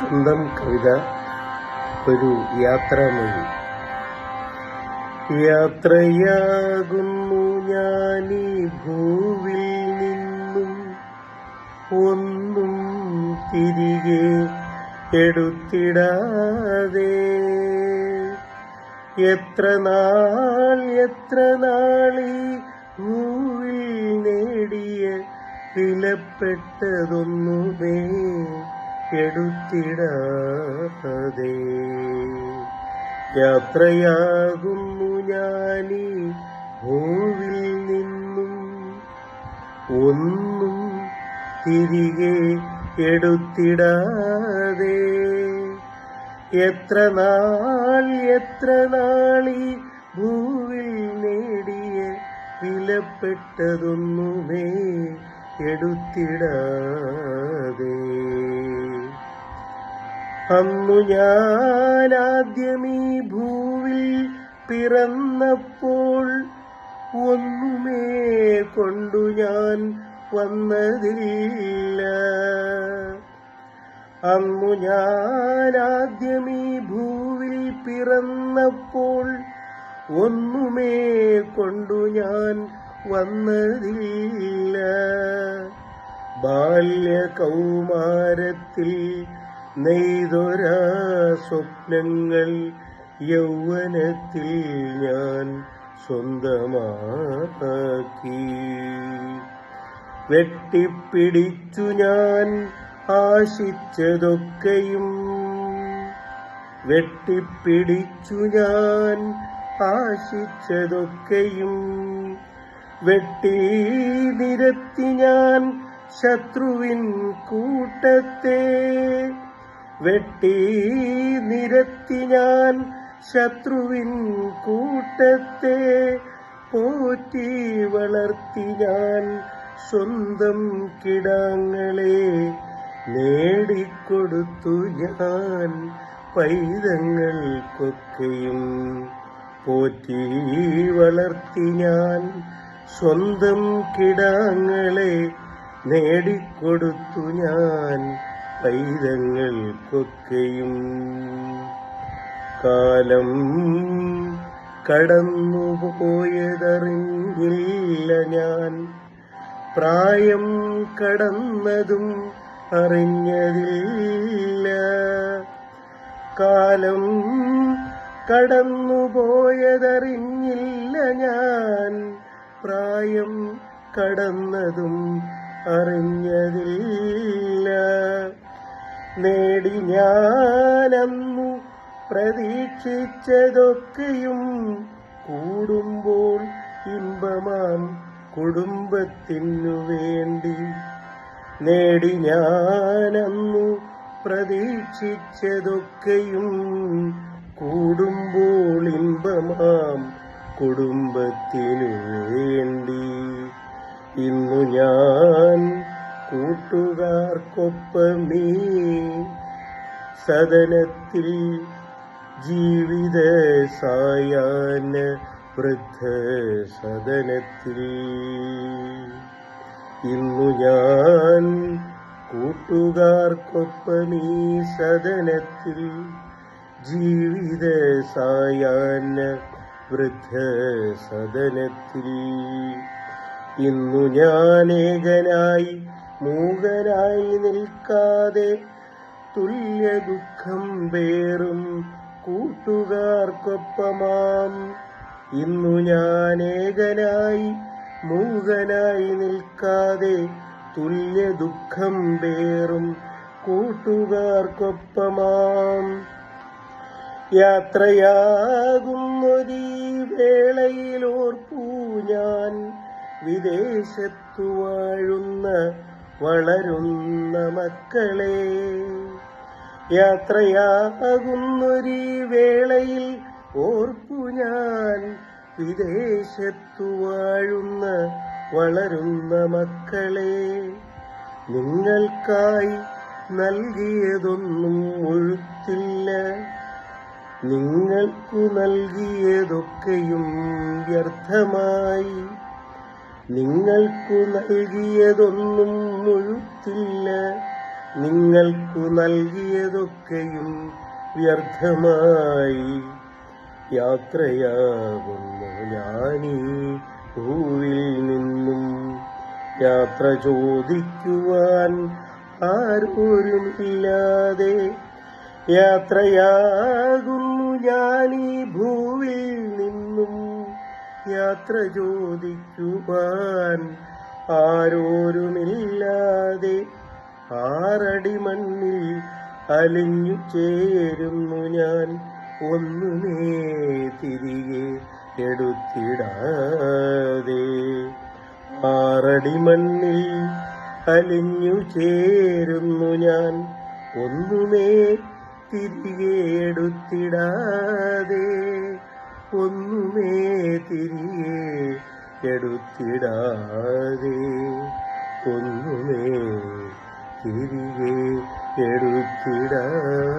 സ്വന്തം കവിത ഒരു യാത്രാമൊഴി. യാത്രയാകുന്നു ഞാനീ ഭൂവിൽ നിന്നും, ഒന്നും തിരികെ എടുത്തിടാതെ. എത്ര നാളീ ഭൂവിൽ നേടിയ വിലപ്പെട്ടതൊന്നുമേ എടുത്തിടാതെ. യാത്രയാകുന്നു ഞാനീ ഭൂവിൽ നിന്നും, ഒന്നും തിരികെ എടുത്തിടാതെ. എത്ര നാളീ ഭൂവിൽ നേടിയ വിലപ്പെട്ടതൊന്നുമേ എടുത്തിടാതെ. അന്നു ഞാനാദ്യമീ ഭൂവിൽ പിറന്നപ്പോൾ ഒന്നുമേ കൊണ്ടു ഞാൻ വന്നതില്ല. അന്നു ഞാനാദ്യമീ ഭൂവിൽ പിറന്നപ്പോൾ ഒന്നുമേ കൊണ്ടു ഞാൻ വന്നതില്ല. ബാല്യകൗമാരത്തിൽ നെയ്തൊരാ സ്വപ്നങ്ങൾ യൗവനത്തിൽ ഞാൻ സ്വന്തമാക്കി. വെട്ടിപ്പിടിച്ചു ഞാൻ ആശിച്ചതൊക്കെയും, വെട്ടിപ്പിടിച്ചു ഞാൻ ആശിച്ചതൊക്കെയും വെട്ടി നിരത്തി ഞാൻ ശത്രുവിൻ കൂട്ടത്തെ. വെട്ടി നിരത്തി ഞാൻ ശത്രുവിൻ കൂട്ടത്തെ. പോറ്റി വളർത്തി ഞാൻ സ്വന്തം കിടാങ്ങളെ. നേടിക്കൊടുത്തു ഞാൻ പൈതങ്ങൾക്കൊക്കെയും. പോറ്റി വളർത്തി ഞാൻ സ്വന്തം കിടാങ്ങളെ. നേടിക്കൊടുത്തു ഞാൻ പൈതങ്ങൾക്കൊക്കെയും. കാലം കടന്നുപോയതറിഞ്ഞില്ല ഞാൻ, പ്രായം കടന്നതും അറിഞ്ഞതില്ല. കാലം കടന്നുപോയതറിഞ്ഞില്ല ഞാൻ, പ്രായം കടന്നതും അറിഞ്ഞതില്ല. നേടി ഞാനന്നു പ്രതീക്ഷിച്ചതൊക്കെയും കൂടുമ്പോൾ ഇമ്പമാം കുടുംബത്തിനു വേണ്ടി. നേടി ഞാനന്നു പ്രതീക്ഷിച്ചതൊക്കെയും കൂടുമ്പോൾ ഇമ്പമാം കുടുംബത്തിനു വേണ്ടി. ഇന്നു ഞാൻ കൂട്ടുകാർക്കൊപ്പമീ സദനത്തിൽ ജീവിത സായാഹ്ന വൃദ്ധസദനത്തിൽ. ഇന്നു ഞാൻ കൂട്ടുകാർക്കൊപ്പമീ സദനത്തിൽ ജീവിത സായാഹ്ന വൃദ്ധസദനത്തിൽ. ഇന്നു ഞാൻ ഏകനായി മൂകനായി നിൽക്കാതെ തുല്യ ദുഃഖം പേറും കൂട്ടുകാർക്കൊപ്പമാം. ഇന്നു ഞാൻ ഏകനായി മൂകനായി നിൽക്കാതെ തുല്യ ദുഃഖം പേറും കൂട്ടുകാർക്കൊപ്പമാം. യാത്രയാകുന്നൊരീ വേളയിലോർപ്പൂ ഞാൻ വിദേശത്തു വാഴുന്ന വളരുന്ന മക്കളെ. യാത്രയാകുന്നൊരീ വേളയിൽ ഓർപ്പു ഞാൻ വിദേശത്തു വാഴുന്ന വളരുന്ന മക്കളെ. നിങ്ങൾക്കായി നൽകിയതൊന്നും ഒഴുത്തില്ല, നിങ്ങൾക്കു നൽകിയതൊക്കെയും വ്യർത്ഥമായി. നിങ്ങൾക്കു നൽകിയതൊന്നും മുഴുത്തില്ല, നിങ്ങൾക്കു നൽകിയതൊക്കെയും വ്യർത്ഥമായി. യാത്രയാകുന്നു ഞാനീ ഭൂവിൽ നിന്നും, യാത്ര ചോദിക്കുവാൻ ആരോരുമില്ലാതെ. യാത്രയാകുന്നു ഞാനീ ഭൂവിൽ നിന്നും, യാത്ര ചോദിക്കുവാൻ ആരോരുമില്ലാതെ. 6 അടി മണ്ണിൽ അലിഞ്ഞു ചേരുന്നു ഞാൻ, ഒന്നുമേ തിരികെ എടുത്തിടാതെ. 6 അടി മണ്ണിൽ അലിഞ്ഞു ചേരുന്നു ഞാൻ, ഒന്നുമേ തിരികെ എടുത്തിടാതെ. ഒന്നുമേ തിരികെ എടുത്തിടാതെ. ഒന്നുമേ തിരികെ എടുത്തിടാതെ.